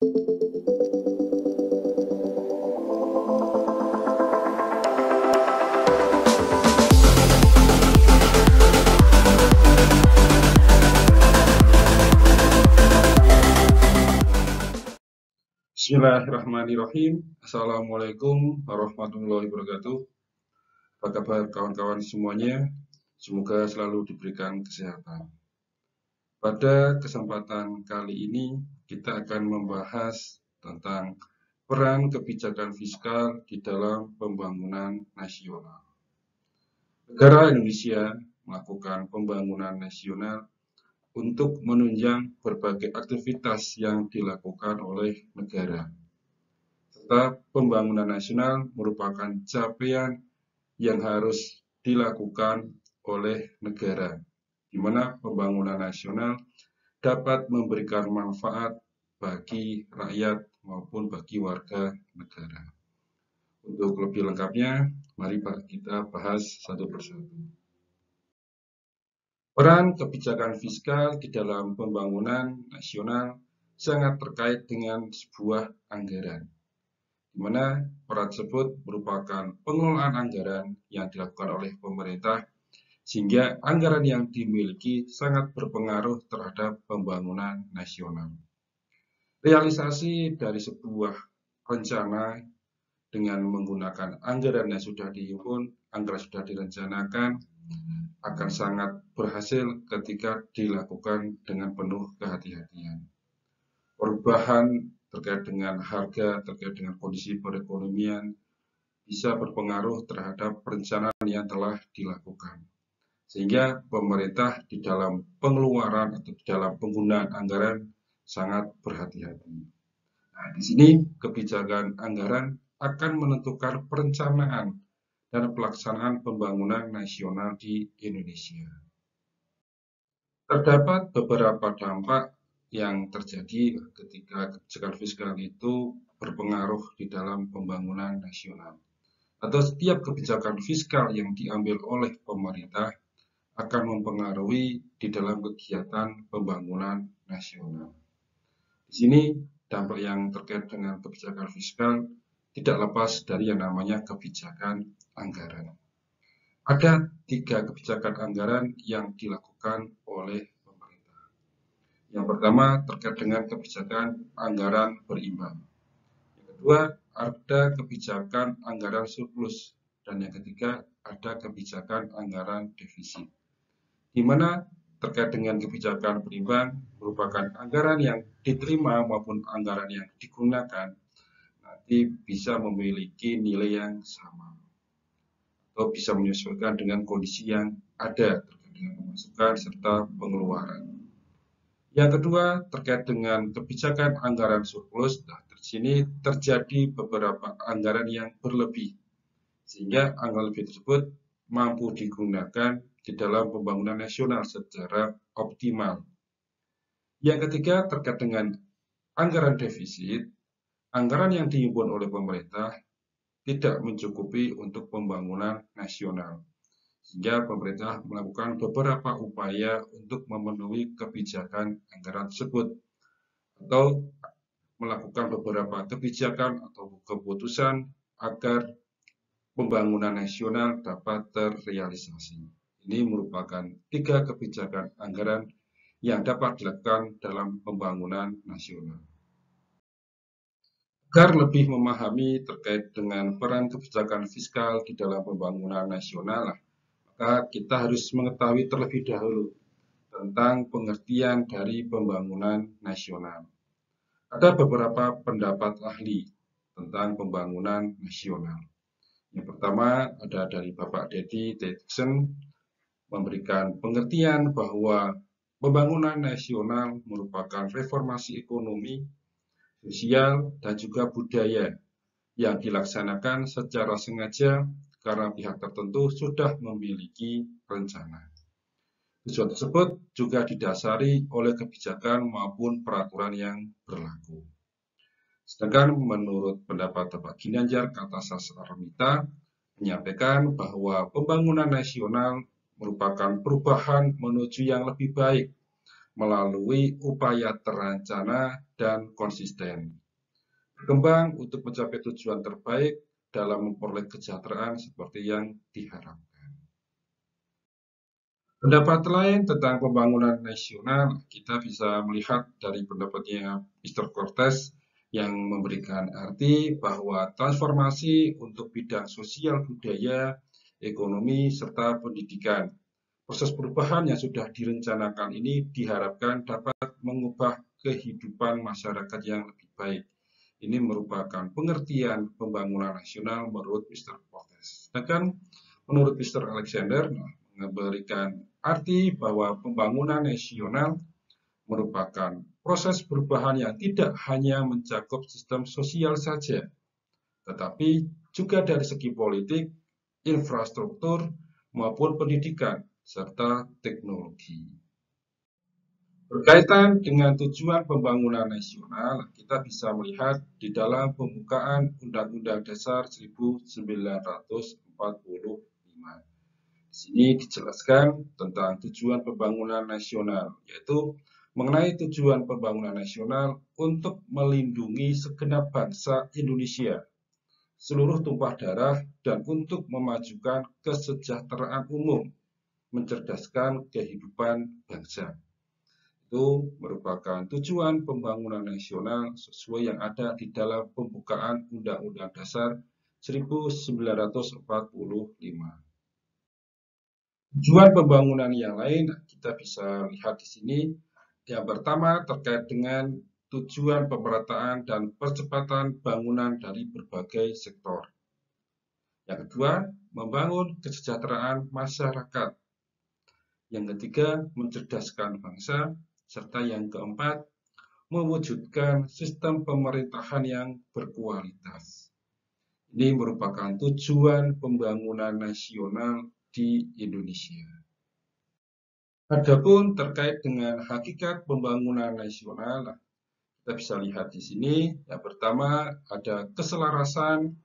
Bismillahirrahmanirrahim. Assalamualaikum warahmatullahi wabarakatuh. Apa kabar kawan-kawan semuanya? Semoga selalu diberikan kesehatan. Pada kesempatan kali ini kita akan membahas tentang peran kebijakan fiskal di dalam pembangunan nasional. Negara Indonesia melakukan pembangunan nasional untuk menunjang berbagai aktivitas yang dilakukan oleh negara. Serta pembangunan nasional merupakan capaian yang harus dilakukan oleh negara, di mana pembangunan nasional dapat memberikan manfaat bagi rakyat maupun bagi warga negara. Untuk lebih lengkapnya, mari kita bahas satu persatu. Peran kebijakan fiskal di dalam pembangunan nasional sangat terkait dengan sebuah anggaran, di mana peran tersebut merupakan pengelolaan anggaran yang dilakukan oleh pemerintah, sehingga anggaran yang dimiliki sangat berpengaruh terhadap pembangunan nasional. Realisasi dari sebuah rencana dengan menggunakan anggaran yang sudah dihimpun, anggaran sudah direncanakan, akan sangat berhasil ketika dilakukan dengan penuh kehati-hatian. Perubahan terkait dengan harga, terkait dengan kondisi perekonomian, bisa berpengaruh terhadap perencanaan yang telah dilakukan. Sehingga pemerintah di dalam pengeluaran atau di dalam penggunaan anggaran sangat berhati-hati. Nah, di sini kebijakan anggaran akan menentukan perencanaan dan pelaksanaan pembangunan nasional di Indonesia. Terdapat beberapa dampak yang terjadi ketika kebijakan fiskal itu berpengaruh di dalam pembangunan nasional. Atau setiap kebijakan fiskal yang diambil oleh pemerintah akan mempengaruhi di dalam kegiatan pembangunan nasional. Di sini dampak yang terkait dengan kebijakan fiskal tidak lepas dari yang namanya kebijakan anggaran. Ada 3 kebijakan anggaran yang dilakukan oleh pemerintah. Yang pertama terkait dengan kebijakan anggaran berimbang. Yang kedua ada kebijakan anggaran surplus. Dan yang ketiga ada kebijakan anggaran defisit. Di mana terkait dengan kebijakan berimbang merupakan anggaran yang diterima maupun anggaran yang digunakan nanti bisa memiliki nilai yang sama atau bisa menyesuaikan dengan kondisi yang ada terkait dengan pemasukan serta pengeluaran. Yang kedua terkait dengan kebijakan anggaran surplus, di sini terjadi beberapa anggaran yang berlebih sehingga anggaran lebih tersebut mampu digunakan di dalam pembangunan nasional secara optimal. Yang ketiga terkait dengan anggaran defisit, anggaran yang dihimpun oleh pemerintah tidak mencukupi untuk pembangunan nasional, sehingga pemerintah melakukan beberapa upaya untuk memenuhi kebijakan anggaran tersebut atau melakukan beberapa kebijakan atau keputusan agar pembangunan nasional dapat terrealisasi. Ini merupakan 3 kebijakan anggaran yang dapat dilakukan dalam pembangunan nasional. Agar lebih memahami terkait dengan peran kebijakan fiskal di dalam pembangunan nasional, maka kita harus mengetahui terlebih dahulu tentang pengertian dari pembangunan nasional. Ada beberapa pendapat ahli tentang pembangunan nasional. Yang pertama ada dari Bapak Dedi Davidson, memberikan pengertian bahwa pembangunan nasional merupakan reformasi ekonomi, sosial, dan juga budaya yang dilaksanakan secara sengaja karena pihak tertentu sudah memiliki rencana. Tujuan tersebut juga didasari oleh kebijakan maupun peraturan yang berlaku. Sedangkan menurut pendapat Bapak Ginanjar Kartasasmita menyampaikan bahwa pembangunan nasional merupakan perubahan menuju yang lebih baik melalui upaya terencana dan konsisten. Berkembang untuk mencapai tujuan terbaik dalam memperoleh kesejahteraan seperti yang diharapkan. Pendapat lain tentang pembangunan nasional, kita bisa melihat dari pendapatnya Mr. Cortez yang memberikan arti bahwa transformasi untuk bidang sosial budaya, ekonomi, serta pendidikan. Proses perubahan yang sudah direncanakan ini diharapkan dapat mengubah kehidupan masyarakat yang lebih baik. Ini merupakan pengertian pembangunan nasional menurut Mr. Cortez. Sedangkan menurut Mr. Alexander memberikan arti bahwa pembangunan nasional merupakan proses perubahan yang tidak hanya mencakup sistem sosial saja, tetapi juga dari segi politik, infrastruktur, maupun pendidikan, serta teknologi. Berkaitan dengan tujuan pembangunan nasional, kita bisa melihat di dalam pembukaan Undang-Undang Dasar 1945. Di sini dijelaskan tentang tujuan pembangunan nasional, yaitu mengenai tujuan pembangunan nasional untuk melindungi segenap bangsa Indonesia, seluruh tumpah darah, dan untuk memajukan kesejahteraan umum, mencerdaskan kehidupan bangsa. Itu merupakan tujuan pembangunan nasional sesuai yang ada di dalam pembukaan Undang-Undang Dasar 1945. Tujuan pembangunan yang lain kita bisa lihat di sini. Yang pertama terkait dengan tujuan pemerataan dan percepatan bangunan dari berbagai sektor. Yang kedua, membangun kesejahteraan masyarakat. Yang ketiga, mencerdaskan bangsa. Serta yang keempat, mewujudkan sistem pemerintahan yang berkualitas. Ini merupakan tujuan pembangunan nasional di Indonesia. Adapun terkait dengan hakikat pembangunan nasional, kita bisa lihat di sini. Yang pertama ada keselarasan,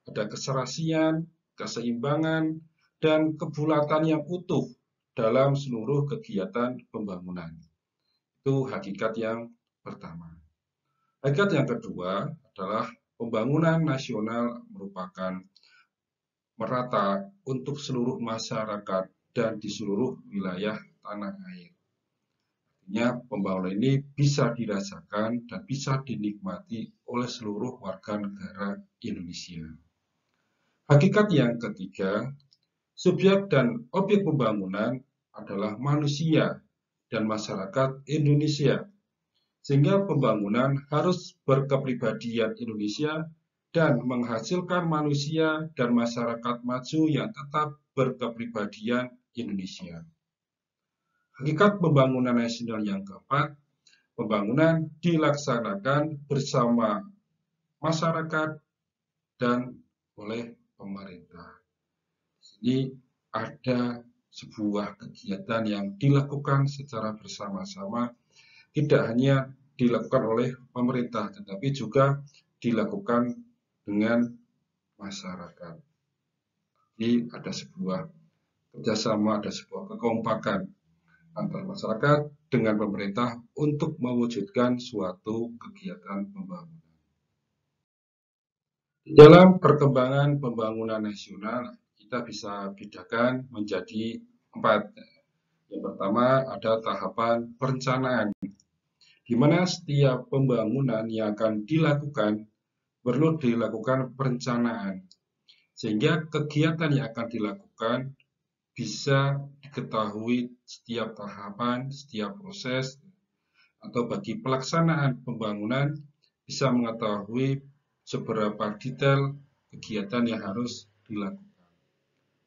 ada keserasian, keseimbangan, dan kebulatan yang utuh dalam seluruh kegiatan pembangunan. Itu hakikat yang pertama. Hakikat yang kedua adalah pembangunan nasional merupakan merata untuk seluruh masyarakat dan di seluruh wilayah tanah air. Artinya pembangunan ini bisa dirasakan dan bisa dinikmati oleh seluruh warga negara Indonesia. Hakikat yang ketiga, subjek dan objek pembangunan adalah manusia dan masyarakat Indonesia. Sehingga pembangunan harus berkepribadian Indonesia dan menghasilkan manusia dan masyarakat maju yang tetap berkepribadian Indonesia. Hakikat pembangunan nasional yang keempat, pembangunan dilaksanakan bersama masyarakat dan oleh pemerintah. Ini ada sebuah kegiatan yang dilakukan secara bersama-sama, tidak hanya dilakukan oleh pemerintah, tetapi juga dilakukan dengan masyarakat. Jadi ada sebuah kerjasama, ada sebuah kekompakan antara masyarakat dengan pemerintah untuk mewujudkan suatu kegiatan pembangunan. Di dalam perkembangan pembangunan nasional, kita bisa bedakan menjadi 4. Yang pertama ada tahapan perencanaan, di mana setiap pembangunan yang akan dilakukan perlu dilakukan perencanaan, sehingga kegiatan yang akan dilakukan bisa diketahui setiap tahapan, setiap proses, atau bagi pelaksanaan pembangunan bisa mengetahui seberapa detail kegiatan yang harus dilakukan.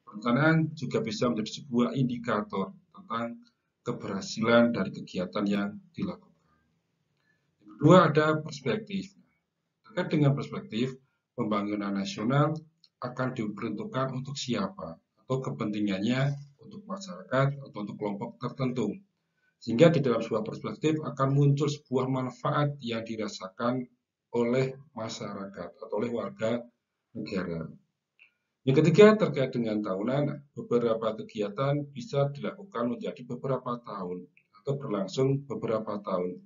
Perencanaan juga bisa menjadi sebuah indikator tentang keberhasilan dari kegiatan yang dilakukan. Yang kedua ada perspektif. Terkait dengan perspektif, pembangunan nasional akan diperuntukkan untuk siapa atau kepentingannya untuk masyarakat atau untuk kelompok tertentu. Sehingga di dalam sebuah perspektif akan muncul sebuah manfaat yang dirasakan oleh masyarakat atau oleh warga negara. Yang ketiga terkait dengan tahunan, beberapa kegiatan bisa dilakukan menjadi beberapa tahun atau berlangsung beberapa tahun.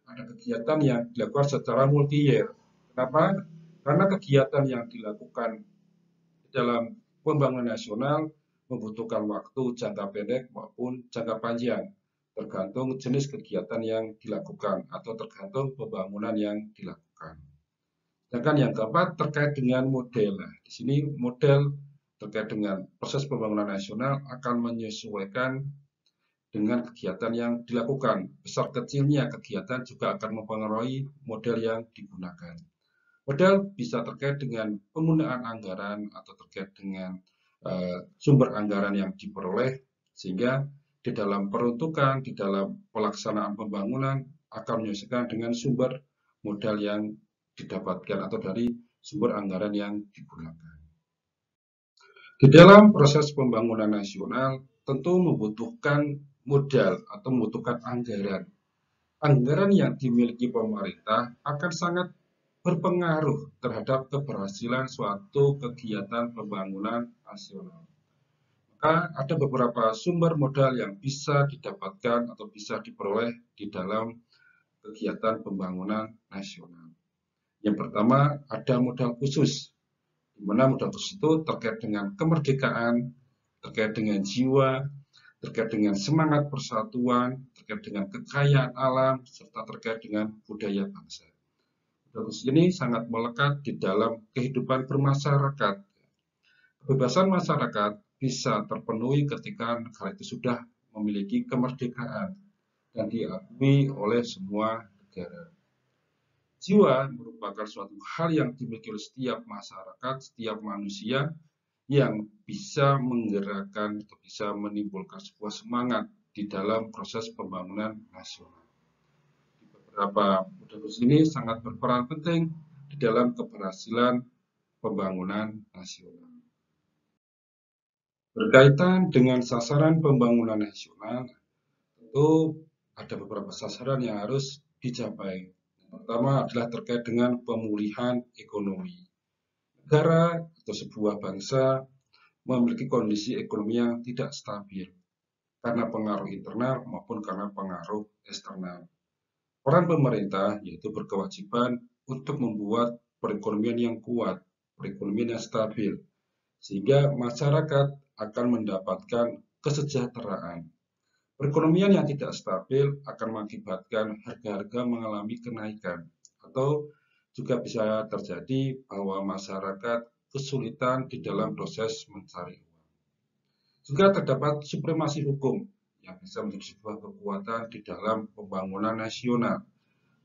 Ada kegiatan yang dilakukan secara multi-year. Kenapa? Karena kegiatan yang dilakukan dalam pembangunan nasional membutuhkan waktu jangka pendek maupun jangka panjang, tergantung jenis kegiatan yang dilakukan atau tergantung pembangunan yang dilakukan. Sedangkan yang keempat terkait dengan model. Nah, di sini model terkait dengan proses pembangunan nasional akan menyesuaikan dengan kegiatan yang dilakukan. Besar kecilnya kegiatan juga akan mempengaruhi model yang digunakan. Model bisa terkait dengan penggunaan anggaran atau terkait dengan sumber anggaran yang diperoleh, sehingga di dalam peruntukan, di dalam pelaksanaan pembangunan akan menyesuaikan dengan sumber modal yang didapatkan atau dari sumber anggaran yang digunakan. Di dalam proses pembangunan nasional tentu membutuhkan modal atau membutuhkan anggaran. Anggaran yang dimiliki pemerintah akan sangat berpengaruh terhadap keberhasilan suatu kegiatan pembangunan nasional. Maka ada beberapa sumber modal yang bisa didapatkan atau bisa diperoleh di dalam kegiatan pembangunan nasional. Yang pertama ada modal khusus, di mana modal khusus itu terkait dengan kemerdekaan, terkait dengan jiwa, terkait dengan semangat persatuan, terkait dengan kekayaan alam, serta terkait dengan budaya bangsa. Modal khusus ini sangat melekat di dalam kehidupan bermasyarakat. Kebebasan masyarakat bisa terpenuhi ketika negara itu sudah memiliki kemerdekaan dan diakui oleh semua negara. Jiwa merupakan suatu hal yang dimiliki oleh setiap masyarakat, setiap manusia yang bisa menggerakkan atau bisa menimbulkan sebuah semangat di dalam proses pembangunan nasional. Di beberapa model khusus ini sangat berperan penting di dalam keberhasilan pembangunan nasional. Berkaitan dengan sasaran pembangunan nasional, tentu ada beberapa sasaran yang harus dicapai. Pertama adalah terkait dengan pemulihan ekonomi. Negara atau sebuah bangsa memiliki kondisi ekonomi yang tidak stabil karena pengaruh internal maupun karena pengaruh eksternal. Peran pemerintah yaitu berkewajiban untuk membuat perekonomian yang kuat, perekonomian yang stabil, sehingga masyarakat akan mendapatkan kesejahteraan. Perekonomian yang tidak stabil akan mengakibatkan harga-harga mengalami kenaikan atau juga bisa terjadi bahwa masyarakat kesulitan di dalam proses mencari uang. Juga terdapat supremasi hukum yang bisa menjadi sebuah kekuatan di dalam pembangunan nasional.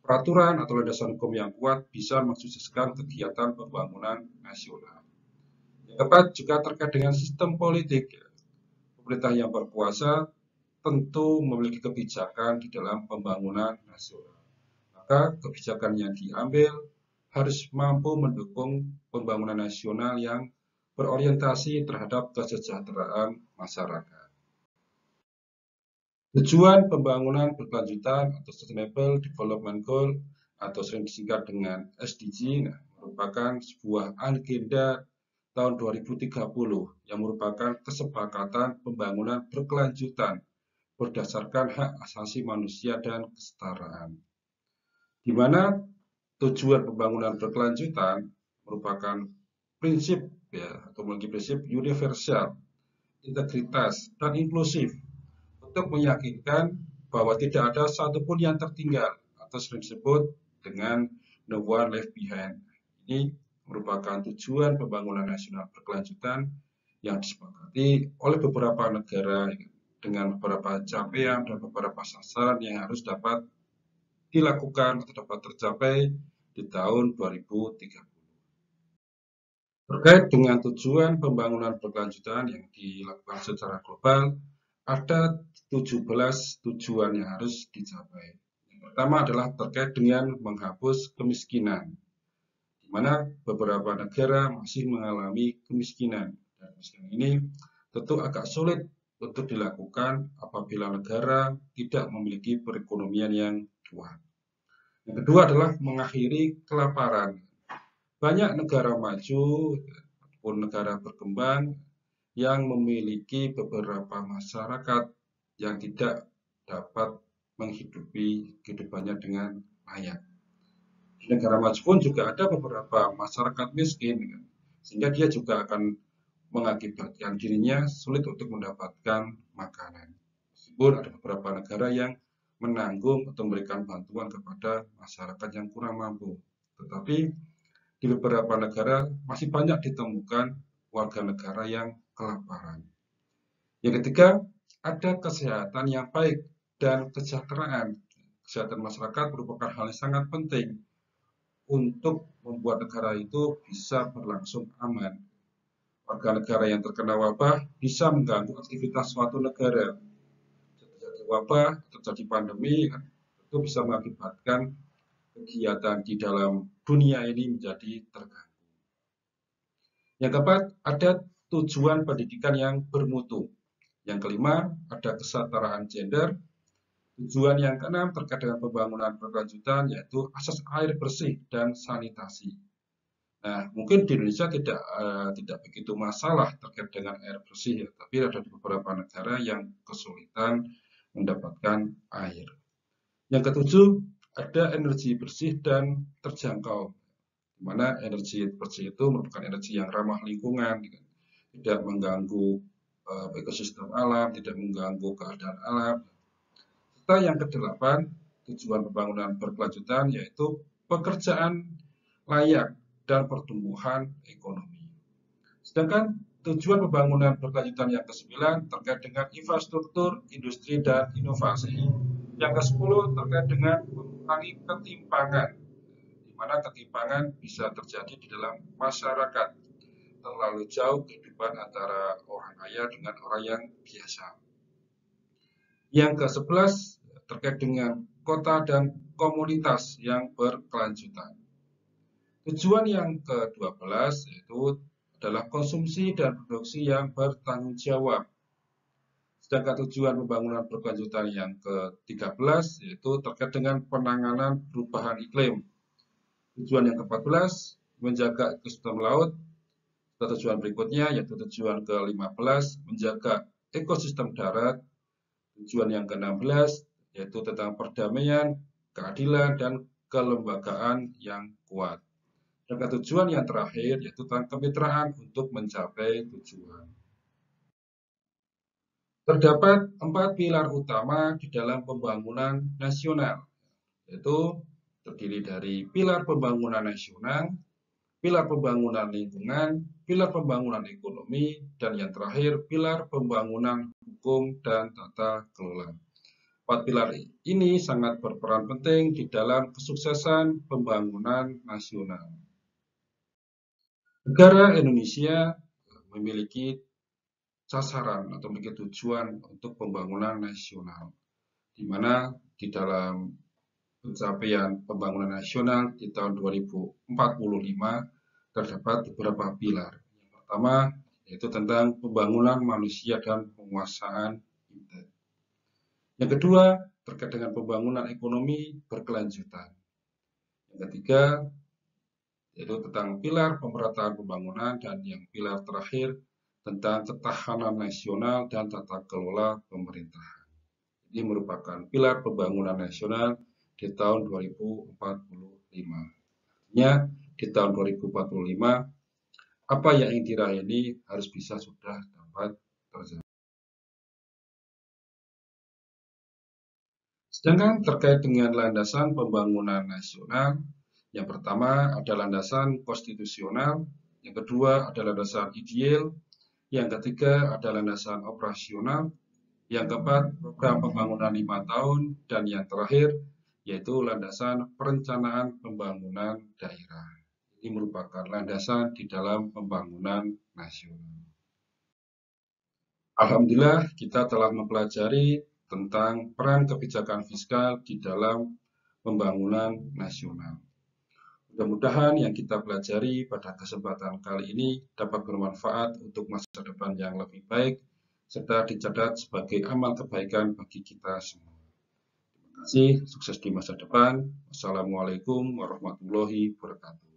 Peraturan atau landasan hukum yang kuat bisa mensukseskan kegiatan pembangunan nasional. Yang keempat juga terkait dengan sistem politik. Pemerintah yang berkuasa tentu memiliki kebijakan di dalam pembangunan nasional. Maka kebijakan yang diambil harus mampu mendukung pembangunan nasional yang berorientasi terhadap kesejahteraan masyarakat. Tujuan pembangunan berkelanjutan atau Sustainable Development Goal atau sering disingkat dengan SDG merupakan sebuah agenda tahun 2030 yang merupakan kesepakatan pembangunan berkelanjutan berdasarkan hak asasi manusia dan kesetaraan. Di mana tujuan pembangunan berkelanjutan merupakan prinsip atau memiliki prinsip universal, integritas, dan inklusif untuk meyakinkan bahwa tidak ada satupun yang tertinggal atau sering disebut dengan no one left behind. Ini merupakan tujuan pembangunan nasional berkelanjutan yang disepakati oleh beberapa negara dengan beberapa capaian dan beberapa sasaran yang harus dapat dilakukan atau dapat tercapai di tahun 2030. Terkait dengan tujuan pembangunan berkelanjutan yang dilakukan secara global, ada 17 tujuan yang harus dicapai. Yang pertama adalah terkait dengan menghapus kemiskinan, di mana beberapa negara masih mengalami kemiskinan. Dan kemiskinan ini tentu agak sulit untuk dilakukan apabila negara tidak memiliki perekonomian yang kuat. Yang kedua adalah mengakhiri kelaparan. Banyak negara maju ataupun negara berkembang yang memiliki beberapa masyarakat yang tidak dapat menghidupi kehidupannya dengan layak. Di negara maju pun juga ada beberapa masyarakat miskin, kan? Sehingga dia juga akan mengakibatkan dirinya sulit untuk mendapatkan makanan. Meskipun ada beberapa negara yang menanggung atau memberikan bantuan kepada masyarakat yang kurang mampu. Tetapi di beberapa negara masih banyak ditemukan warga negara yang kelaparan. Yang ketiga, ada kesehatan yang baik dan kesejahteraan. Kesehatan masyarakat merupakan hal yang sangat penting untuk membuat negara itu bisa berlangsung aman. Warga negara yang terkena wabah bisa mengganggu aktivitas suatu negara. Terjadi wabah, terjadi pandemi, itu bisa mengakibatkan kegiatan di dalam dunia ini menjadi terganggu. Yang keempat, ada tujuan pendidikan yang bermutu. Yang kelima, ada kesetaraan gender. Tujuan yang keenam terkait dengan pembangunan berkelanjutan, yaitu akses air bersih dan sanitasi. Nah, mungkin di Indonesia tidak begitu masalah terkait dengan air bersih, ya, tapi ada di beberapa negara yang kesulitan mendapatkan air. Yang ketujuh, ada energi bersih dan terjangkau, di mana energi bersih itu merupakan energi yang ramah lingkungan, tidak mengganggu ekosistem alam, tidak mengganggu keadaan alam. Serta yang kedelapan, tujuan pembangunan berkelanjutan yaitu pekerjaan layak dan pertumbuhan ekonomi. Sedangkan tujuan pembangunan berkelanjutan yang ke-9 terkait dengan infrastruktur, industri, dan inovasi. Yang ke-10 terkait dengan mengurangi ketimpangan, di mana ketimpangan bisa terjadi di dalam masyarakat. Terlalu jauh kehidupan antara orang kaya dengan orang yang biasa. Yang ke-11 terkait dengan kota dan komunitas yang berkelanjutan. Tujuan yang ke-12 yaitu adalah konsumsi dan produksi yang bertanggung jawab. Sedangkan tujuan pembangunan berkelanjutan yang ke-13 yaitu terkait dengan penanganan perubahan iklim. Tujuan yang ke-14 menjaga ekosistem laut. Dan tujuan berikutnya yaitu tujuan ke-15 menjaga ekosistem darat. Tujuan yang ke-16 yaitu tentang perdamaian, keadilan, dan kelembagaan yang kuat. Dan tujuan yang terakhir yaitu tentang kemitraan untuk mencapai tujuan. Terdapat 4 pilar utama di dalam pembangunan nasional, yaitu terdiri dari pilar pembangunan nasional, pilar pembangunan lingkungan, pilar pembangunan ekonomi, dan yang terakhir pilar pembangunan hukum dan tata kelola. 4 pilar ini sangat berperan penting di dalam kesuksesan pembangunan nasional. Negara Indonesia memiliki sasaran atau memiliki tujuan untuk pembangunan nasional, di mana di dalam pencapaian pembangunan nasional di tahun 2045 terdapat beberapa pilar. Yang pertama yaitu tentang pembangunan manusia dan penguasaan internet. Yang kedua terkait dengan pembangunan ekonomi berkelanjutan. Yang ketiga yaitu tentang pilar pemerataan pembangunan, dan yang pilar terakhir tentang ketahanan nasional dan tata kelola pemerintahan. Ini merupakan pilar pembangunan nasional di tahun 2045. Artinya di tahun 2045 apa yang ingin diraih ini harus bisa sudah dapat terjadi. Sedangkan terkait dengan landasan pembangunan nasional, yang pertama ada landasan konstitusional, yang kedua ada landasan ideal, yang ketiga ada landasan operasional, yang keempat program pembangunan 5 tahun, dan yang terakhir yaitu landasan perencanaan pembangunan daerah. Ini merupakan landasan di dalam pembangunan nasional. Alhamdulillah kita telah mempelajari tentang peran kebijakan fiskal di dalam pembangunan nasional. Mudah-mudahan yang kita pelajari pada kesempatan kali ini dapat bermanfaat untuk masa depan yang lebih baik, serta dicatat sebagai amal kebaikan bagi kita semua. Terima kasih, sukses di masa depan. Wassalamualaikum warahmatullahi wabarakatuh.